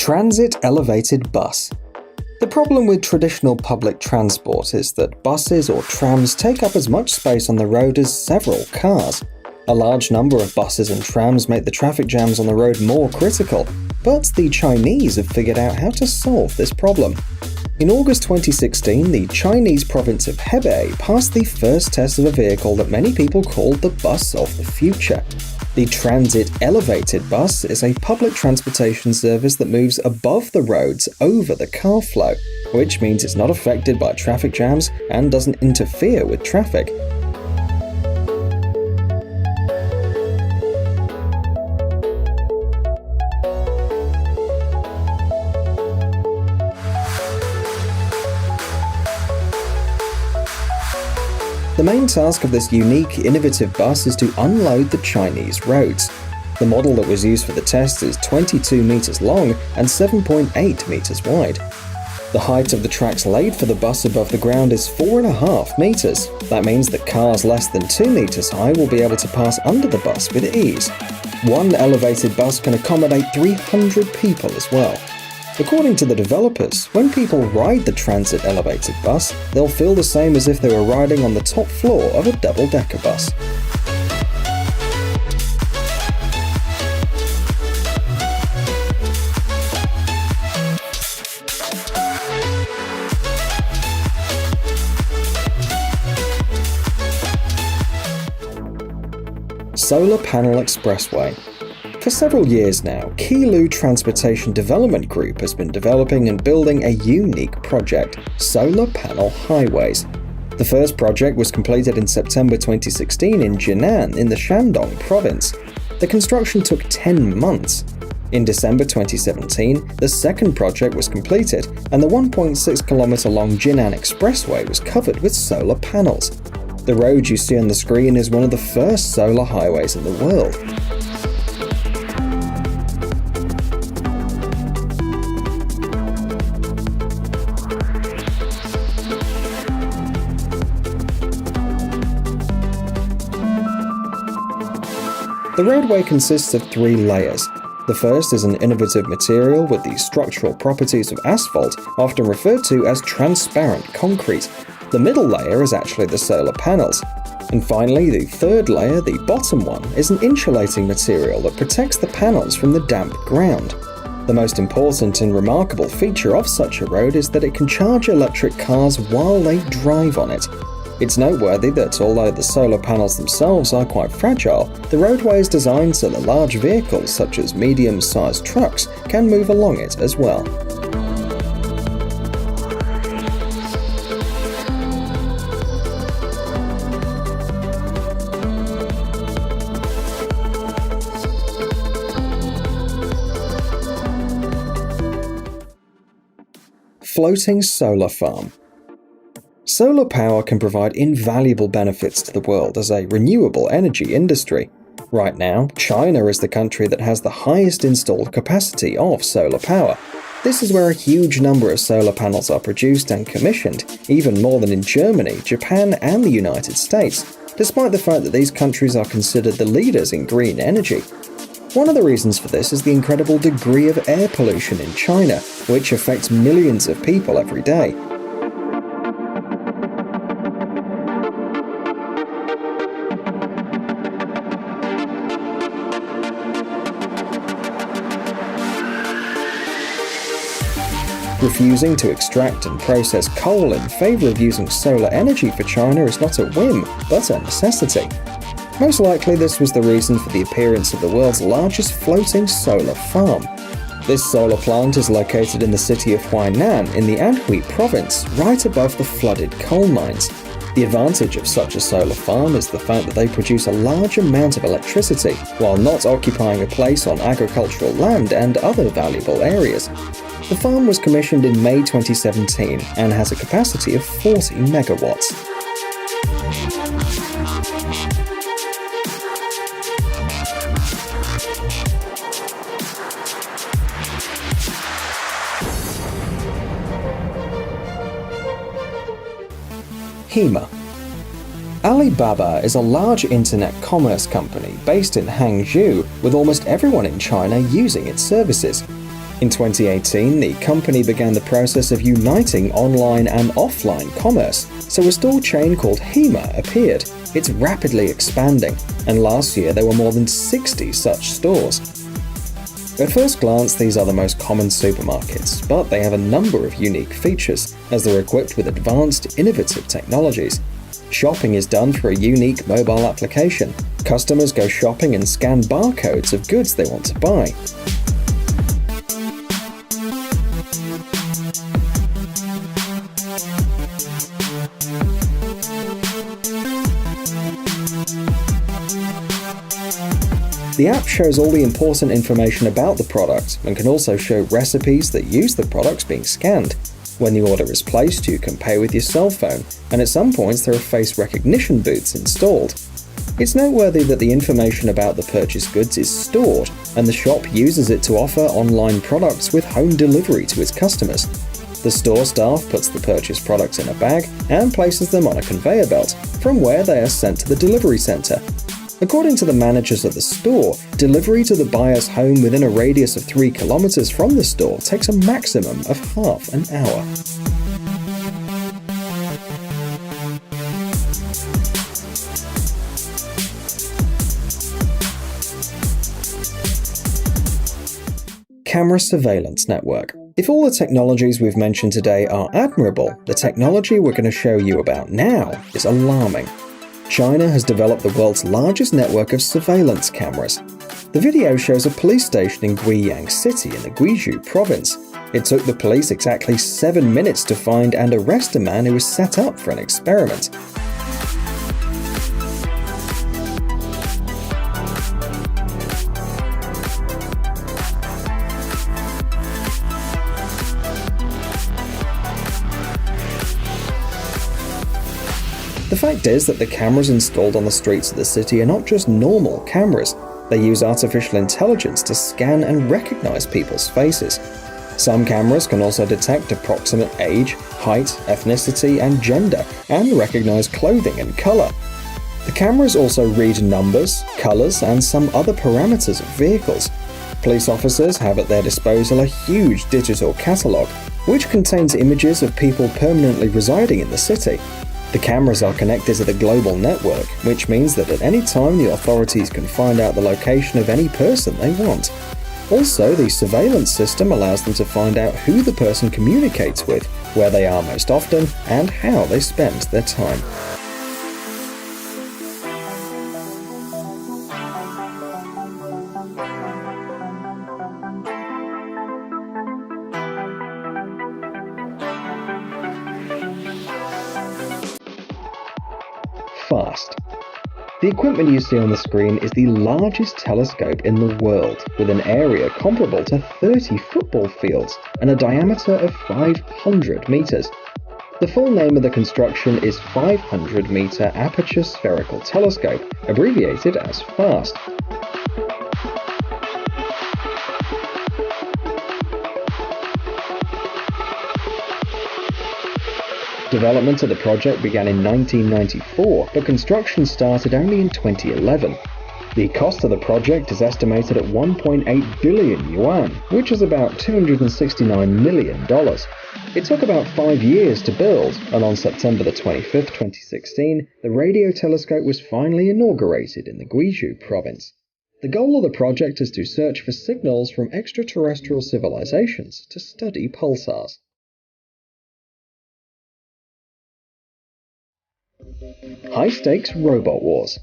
Transit elevated bus. The problem with traditional public transport is that buses or trams take up as much space on the road as several cars. A large number of buses and trams make the traffic jams on the road more critical, but the Chinese have figured out how to solve this problem. In August 2016, the Chinese province of Hebei passed the first test of a vehicle that many people called the bus of the future. The Transit Elevated Bus is a public transportation service that moves above the roads over the car flow, which means it's not affected by traffic jams and doesn't interfere with traffic. The main task of this unique, innovative bus is to unload the Chinese roads. The model that was used for the test is 22 meters long and 7.8 meters wide. The height of the tracks laid for the bus above the ground is 4.5 meters. That means that cars less than 2 meters high will be able to pass under the bus with ease. One elevated bus can accommodate 300 people as well. According to the developers, when people ride the Transit Elevated Bus, they'll feel the same as if they were riding on the top floor of a double-decker bus. Solar Panel Expressway. For several years now, Kilu Transportation Development Group has been developing and building a unique project, solar panel highways. The first project was completed in September 2016 in Jinan in the Shandong province. The construction took 10 months. In December 2017, the second project was completed, and the 1.6-kilometer long Jinan Expressway was covered with solar panels. The road you see on the screen is one of the first solar highways in the world. The roadway consists of 3 layers. The first is an innovative material with the structural properties of asphalt, often referred to as transparent concrete. The middle layer is actually the solar panels. And finally, the third layer, the bottom one, is an insulating material that protects the panels from the damp ground. The most important and remarkable feature of such a road is that it can charge electric cars while they drive on it. It's noteworthy that although the solar panels themselves are quite fragile, the roadway is designed so that large vehicles such as medium-sized trucks can move along it as well. Floating solar farm. Solar power can provide invaluable benefits to the world as a renewable energy industry. Right now, China is the country that has the highest installed capacity of solar power. This is where a huge number of solar panels are produced and commissioned, even more than in Germany, Japan, and the United States, despite the fact that these countries are considered the leaders in green energy. One of the reasons for this is the incredible degree of air pollution in China, which affects millions of people every day. Refusing to extract and process coal in favor of using solar energy for China is not a whim, but a necessity. Most likely this was the reason for the appearance of the world's largest floating solar farm. This solar plant is located in the city of Huainan in the Anhui province, right above the flooded coal mines. The advantage of such a solar farm is the fact that they produce a large amount of electricity, while not occupying a place on agricultural land and other valuable areas. The farm was commissioned in May 2017 and has a capacity of 40 megawatts. Hema. Alibaba is a large internet commerce company based in Hangzhou, with almost everyone in China using its services. In 2018, the company began the process of uniting online and offline commerce, so a store chain called Hema appeared. It's rapidly expanding, and last year there were more than 60 such stores. At first glance, these are the most common supermarkets, but they have a number of unique features, as they're equipped with advanced, innovative technologies. Shopping is done through a unique mobile application. Customers go shopping and scan barcodes of goods they want to buy. The app shows all the important information about the product and can also show recipes that use the products being scanned. When the order is placed, you can pay with your cell phone, and at some points there are face recognition booths installed. It's noteworthy that the information about the purchased goods is stored, and the shop uses it to offer online products with home delivery to its customers. The store staff puts the purchased products in a bag and places them on a conveyor belt, from where they are sent to the delivery center. According to the managers of the store, delivery to the buyer's home within a radius of 3 kilometers from the store takes a maximum of half an hour. Camera surveillance network. If all the technologies we've mentioned today are admirable, the technology we're going to show you about now is alarming. China has developed the world's largest network of surveillance cameras. The video shows a police station in Guiyang City in the Guizhou province. It took the police exactly 7 minutes to find and arrest a man who was set up for an experiment. The fact is that the cameras installed on the streets of the city are not just normal cameras. They use artificial intelligence to scan and recognize people's faces. Some cameras can also detect approximate age, height, ethnicity, and gender, and recognize clothing and color. The cameras also read numbers, colors, and some other parameters of vehicles. Police officers have at their disposal a huge digital catalog, which contains images of people permanently residing in the city. The cameras are connected to the global network, which means that at any time the authorities can find out the location of any person they want. Also, the surveillance system allows them to find out who the person communicates with, where they are most often, and how they spend their time. FAST. The equipment you see on the screen is the largest telescope in the world, with an area comparable to 30 football fields and a diameter of 500 meters. The full name of the construction is 500-meter Aperture Spherical Telescope, abbreviated as FAST. Development of the project began in 1994, but construction started only in 2011. The cost of the project is estimated at 1.8 billion yuan, which is about $269 million. It took about 5 years to build, and on September the 25th, 2016, the radio telescope was finally inaugurated in the Guizhou province. The goal of the project is to search for signals from extraterrestrial civilizations to study pulsars. High-stakes robot wars.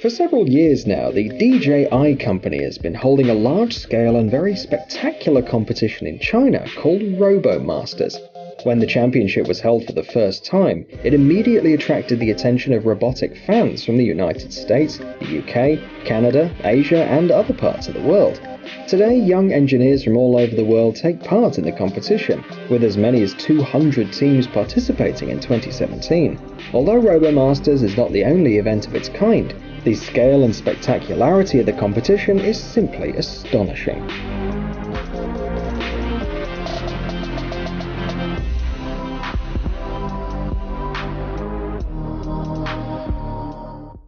For several years now, the DJI company has been holding a large-scale and very spectacular competition in China called RoboMasters. When the championship was held for the first time, it immediately attracted the attention of robotic fans from the United States, the UK, Canada, Asia, and other parts of the world. Today, young engineers from all over the world take part in the competition, with as many as 200 teams participating in 2017. Although RoboMasters is not the only event of its kind, the scale and spectacularity of the competition is simply astonishing.